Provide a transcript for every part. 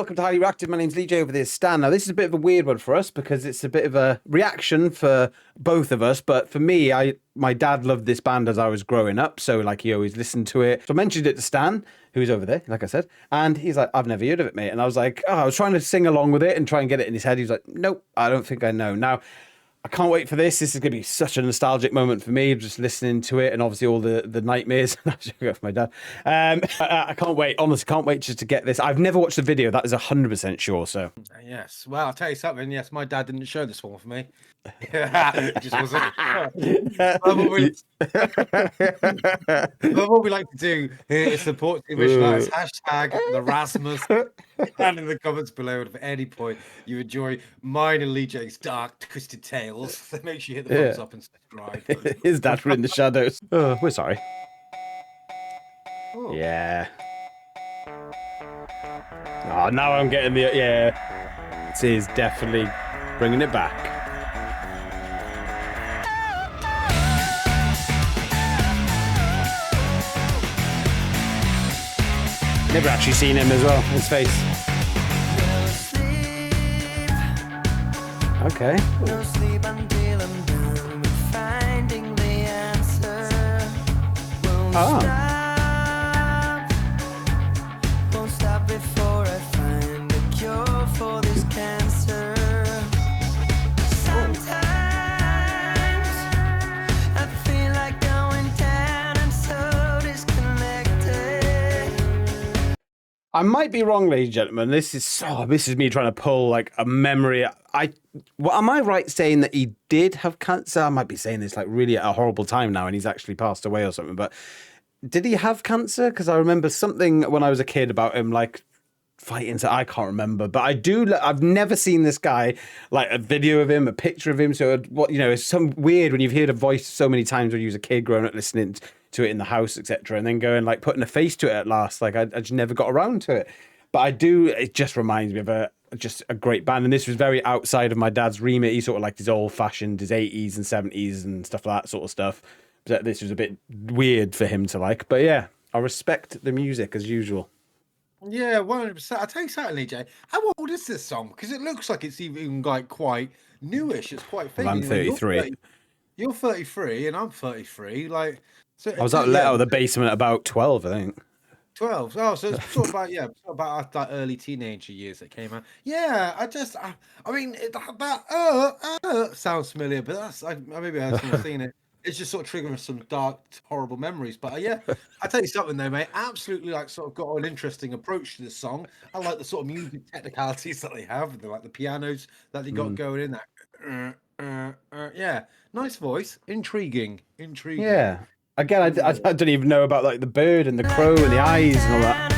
welcome to Highly Reactive. My name's Lee J. Over there, Stan. Now, this is a bit of a weird one for us because it's a bit of a reaction for both of us. But for me, my dad loved this band as I was growing up, so like he always listened to it. So I mentioned it to Stan, who's over there, like I said, and he's like, "I've never heard of it, mate." And I was like, "Oh, I was trying to sing along with it and try and get it in his head." He was like, "Nope, I don't think I know." Now, I can't wait for this. This is going to be such a nostalgic moment for me, just listening to it, and obviously all the nightmares. For my dad. I can't wait. Honestly, can't wait just to get this. I've never watched the video. That is 100% sure. So yes. Well, I'll tell you something. Yes, my dad didn't show this one for me. It just wasn't. What we like to do here is support the visualize hashtag the Rasmus and in the comments below. And if at any point you enjoy mine and Lee J's dark, twisted tales, so make sure you hit the thumbs up and subscribe. His dad were in the shadows. Oh, we're sorry. Oh. Yeah. Oh, now I'm getting the yeah. It is definitely bringing it back. Never actually seen him as well, his face. Okay. No sleep until I'm done with finding the answer. Won't stop before I find a cure for this cancer. Sometimes I feel like going down and so disconnected. I might be wrong, ladies and gentlemen. This is me trying to pull like a memory. Am I right saying that he did have cancer? I might be saying this like really at a horrible time now, and he's actually passed away or something. But did he have cancer? Because I remember something when I was a kid about him like fighting. So I can't remember, but I do. I've never seen this guy, like a video of him, a picture of him. So what it's some weird when you've heard a voice so many times when you was a kid growing up listening to it in the house, etc., and then going like putting a face to it at last. Like I just never got around to it. But I do. It just reminds me of just a great band, and this was very outside of my dad's remit. He sort of liked his old-fashioned, his 80s and 70s and stuff like that sort of stuff. But this was a bit weird for him to like. But yeah, I respect the music as usual. Yeah, 100%. I'll tell you something, Lee J. How old is this song? Because it looks like it's even like quite newish. It's quite fake. I'm 33. You're 33 and I'm 33. Like, so I was let out of the basement at about 12, I think. 12. Oh, so it's sort of about that early teenager years that came out. Yeah, I mean, that sounds familiar, but maybe I haven't seen it. It's just sort of triggering some dark, horrible memories. But yeah, I tell you something though, mate. Absolutely, like sort of got an interesting approach to this song. I like the sort of music technicalities that they have, like the pianos that they got going in. Yeah, nice voice, intriguing. Yeah. Again, I don't even know about like the bird and the crow and the eyes and all that.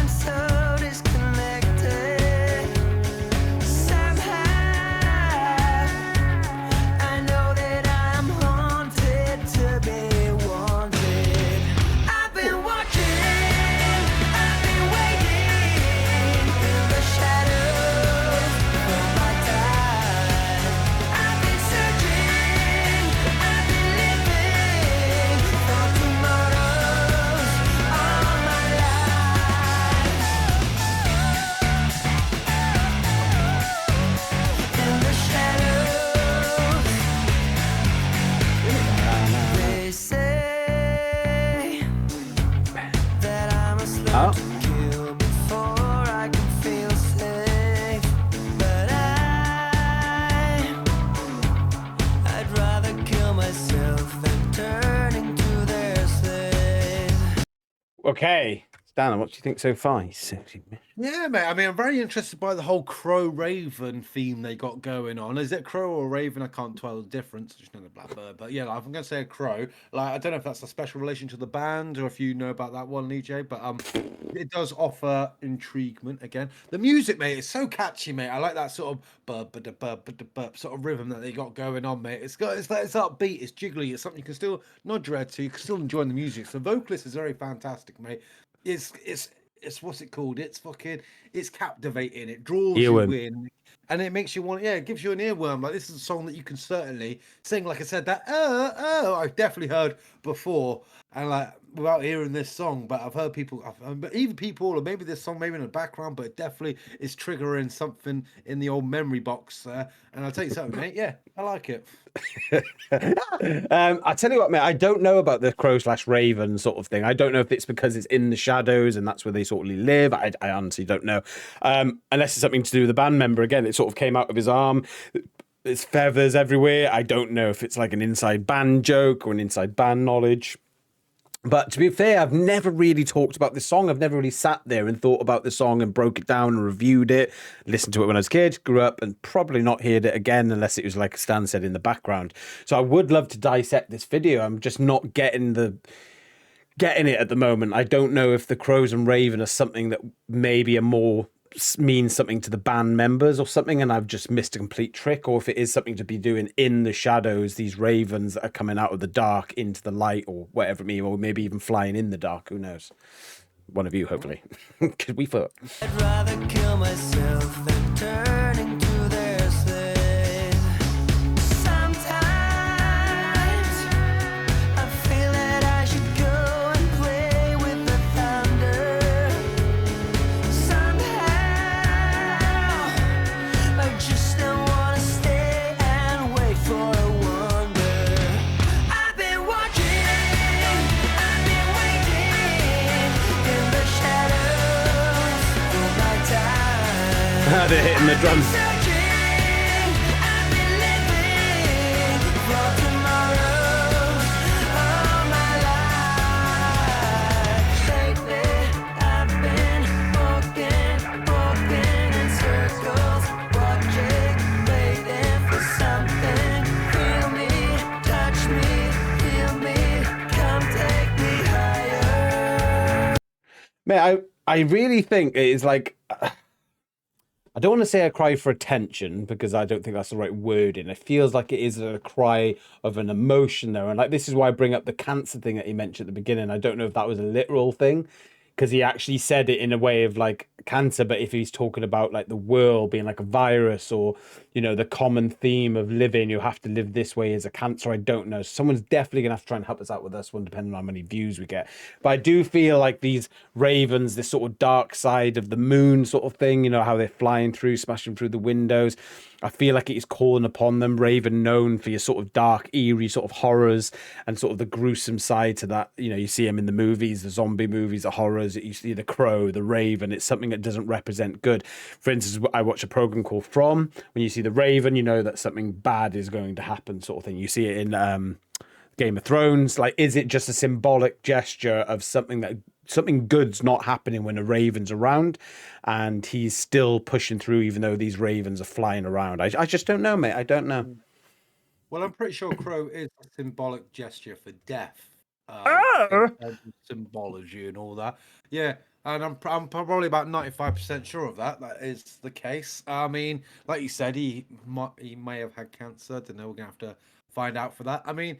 Okay, Stan, what do you think so far? Yeah, mate. I mean, I'm very interested by the whole Crow Raven theme they got going on. Is it Crow or Raven? I can't tell the difference. Just know the blackbird. But yeah, like, I'm gonna say a Crow. Like, I don't know if that's a special relation to the band or if you know about that one, EJ. But it does offer intriguement again. The music, mate, is so catchy, mate. I like that sort of sort of rhythm that they got going on, mate. It's upbeat, it's jiggly, it's something you can still nod your head to. You can still enjoy the music. So the vocalist is very fantastic, mate. It's what's it called? It's captivating. It draws you in. and it makes you want, yeah, it gives you an earworm. Like, this is a song that you can certainly sing. Like I said, that I've definitely heard before, and like without hearing this song, but I've heard people, but even people, or maybe this song, maybe in the background, but it definitely is triggering something in the old memory box there. And I'll tell you something, mate. Yeah, I like it. I tell you what, mate, I don't know about the crow/raven sort of thing. I don't know if it's because it's in the shadows and that's where they sort of live. I honestly don't know. Unless it's something to do with the band member. Again, it sort of came out of his arm. There's feathers everywhere. I don't know if it's like an inside band joke or an inside band knowledge. But to be fair, I've never really talked about this song. I've never really sat there and thought about the song and broke it down and reviewed it, listened to it when I was a kid, grew up, and probably not heard it again unless it was like Stan said in the background. So I would love to dissect this video. I'm just not getting it at the moment. I don't know if the Crows and Raven are something that maybe are more means something to the band members or something, and I've just missed a complete trick, or if it is something to be doing in the shadows, these ravens that are coming out of the dark into the light, or whatever it may be, or maybe even flying in the dark. Who knows? One of you, hopefully. Could we fuck? I'd rather kill myself than turn into their slave. Sometimes I feel that I should go and play with the thunder. Somehow I just don't want to stay and wait for a wonder. I've been watching, I've been waiting in the shadows for my time. They're hitting the drums. Searching, I've been living for tomorrow all my life. Lately, I've been walking in circles, watching, waiting for something. Feel me, touch me, heal me, come take me higher. Mate, I really think it is like... I don't want to say a cry for attention because I don't think that's the right wording. It feels like it is a cry of an emotion there. And like, this is why I bring up the cancer thing that he mentioned at the beginning. I don't know if that was a literal thing because he actually said it in a way of like cancer, but if he's talking about like the world being like a virus or, you know, the common theme of living, you have to live this way as a cancer, I don't know. Someone's definitely gonna have to try and help us out with this one, depending on how many views we get. But I do feel like these ravens, this sort of dark side of the moon sort of thing, you know, how they're flying through, smashing through the windows. I feel like it is calling upon them. Raven, known for your sort of dark, eerie sort of horrors and sort of the gruesome side to that. You know, you see them in the movies, the zombie movies, the horrors. You see the crow, the raven. It's something that doesn't represent good. For instance, I watch a program called From. When you see the raven, you know that something bad is going to happen, sort of thing. You see it in Game of Thrones. Like, is it just a symbolic gesture of something good's not happening when a raven's around, and he's still pushing through even though these ravens are flying around? I just don't know, mate. I don't know. Well, I'm pretty sure crow is a symbolic gesture for death. Oh! In terms of symbology and all that. Yeah, and I'm probably about 95% sure of that. That is the case. I mean, like you said, he may have had cancer. I don't know. We're gonna have to find out for that. I mean,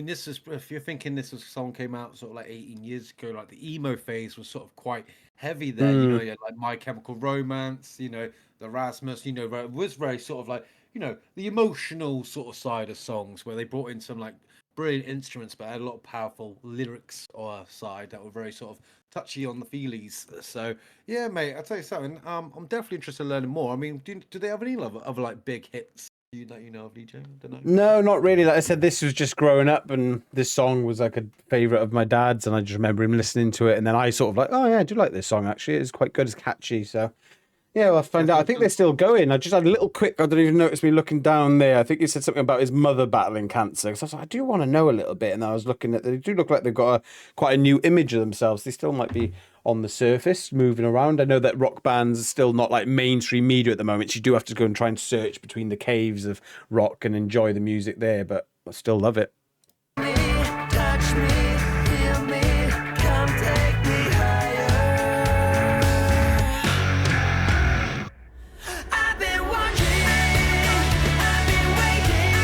this is, if you're thinking this song came out sort of like 18 years ago, like the emo phase was sort of quite heavy there. You know, you had like My Chemical Romance, you know, the Rasmus, you know, it was very sort of like, you know, the emotional sort of side of songs where they brought in some like brilliant instruments, but had a lot of powerful lyrics or side that were very sort of touchy on the feelies. So yeah, mate, I'll tell you something. I'm definitely interested in learning more. I mean, do they have any other like big hits that you know of, DJ? I don't know. No, not really. Like I said, this was just growing up, and this song was like a favorite of my dad's, and I just remember him listening to it, and then I sort of like, oh yeah, I do like this song actually. It's quite good. It's catchy. So yeah, I'll find out. I think they're still going. I just had a little quick. I don't even notice me looking down there. I think he said something about his mother battling cancer. So I was like, I do want to know a little bit. And I was looking at. They do look like they've got quite a new image of themselves. They still might be on the surface, moving around. I know that rock bands are still not like mainstream media at the moment. You do have to go and try and search between the caves of rock and enjoy the music there. But I still love it. Touch me, heal me, come take me higher. I've been watching, I've been waiting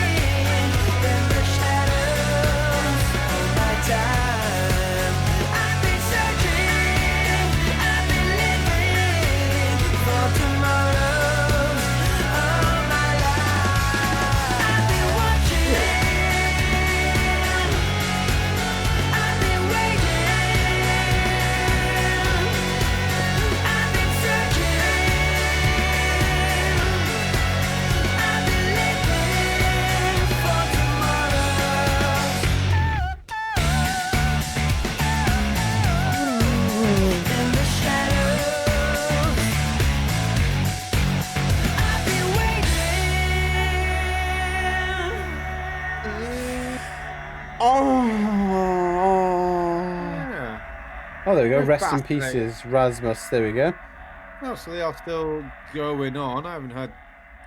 in the shadows all my time. I've been searching, I've been living for tomorrows Yeah. Oh, there we go. Very Rest in fascinating. pieces, Rasmus. There we go. Oh, so they are still going on. I haven't heard.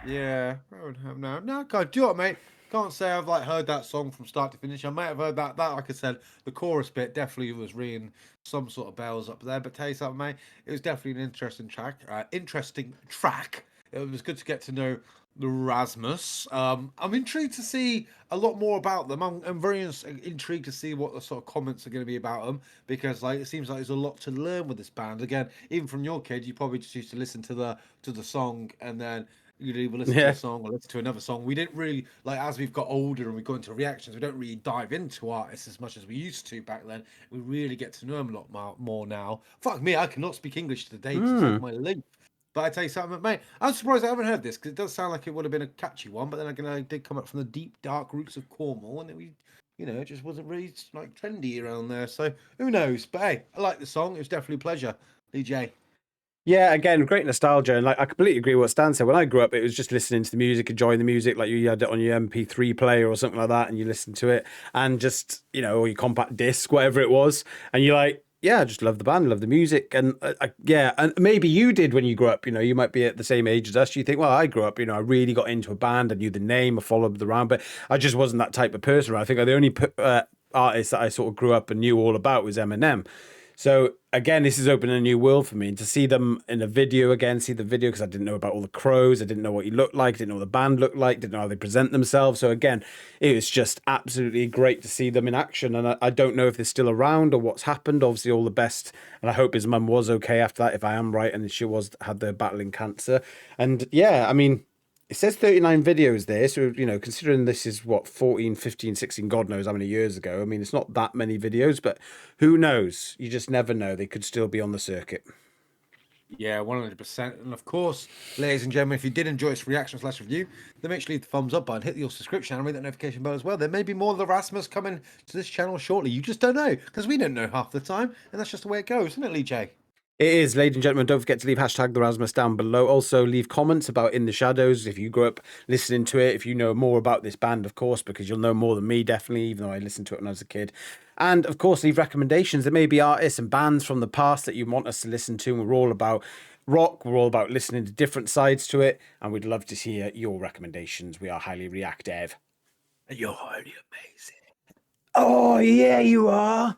Yeah, I haven't heard. No, God, do you know what, mate? Can't say I've like heard that song from start to finish. I might have heard that. Like I said, the chorus bit definitely was ringing some sort of bells up there. But tell you something, mate, it was definitely an interesting track. Interesting track. It was good to get to know the Rasmus. I'm intrigued to see a lot more about them. I'm very intrigued to see what the sort of comments are going to be about them because like it seems like there's a lot to learn with this band. Again, even from your kid, you probably just used to listen to the song and then you'd either listen to Yeah. the song or listen to another song. We didn't really like as we've got older and we go into reactions. We don't really dive into artists as much as we used to back then. We really get to know them a lot more now. Fuck me, I cannot speak English today to save my life. But I tell you something, mate, I'm surprised I haven't heard this because it does sound like it would have been a catchy one. But then again, I did come up from the deep, dark roots of Cornwall, and it just wasn't really like trendy around there. So who knows? But hey, I like the song. It was definitely a pleasure, DJ. Yeah, again, great nostalgia, and like I completely agree with what Stan said. When I grew up, it was just listening to the music, enjoying the music, like you had it on your MP3 player or something like that, and you listened to it, and just or your compact disc, whatever it was, and you're like, yeah, I just love the band, love the music, and yeah, and maybe you did when you grew up. You might be at the same age as us. You think, well, I grew up, I really got into a band, I knew the name, I followed around, but I just wasn't that type of person. I think the only artist that I sort of grew up and knew all about was Eminem. So again, this is opening a new world for me, and to see them in a video again, see the video because I didn't know about all the crows, I didn't know what he looked like, didn't know what the band looked like, didn't know how they present themselves. So again, it was just absolutely great to see them in action, and I don't know if they're still around or what's happened. Obviously, all the best, and I hope his mum was okay after that, if I am right, and she had the battling cancer. And yeah, I mean, it says 39 videos there. So, considering this is what, 14, 15, 16, God knows how many years ago. I mean, it's not that many videos, but who knows? You just never know. They could still be on the circuit. Yeah, 100%. And of course, ladies and gentlemen, if you did enjoy this reaction/review, then make sure you leave the thumbs up button, hit your subscription, and ring that notification bell as well. There may be more of the Rasmus coming to this channel shortly. You just don't know because we don't know half the time, and that's just the way it goes, isn't it, Lee J? It is, ladies and gentlemen. Don't forget to leave hashtag the Rasmus down below. Also, leave comments about In the Shadows if you grew up listening to it. If you know more about this band, of course, because you'll know more than me, definitely, even though I listened to it when I was a kid. And of course, leave recommendations. There may be artists and bands from the past that you want us to listen to. And we're all about rock. We're all about listening to different sides to it. And we'd love to hear your recommendations. We are highly reactive. You're highly amazing. Oh, yeah, you are.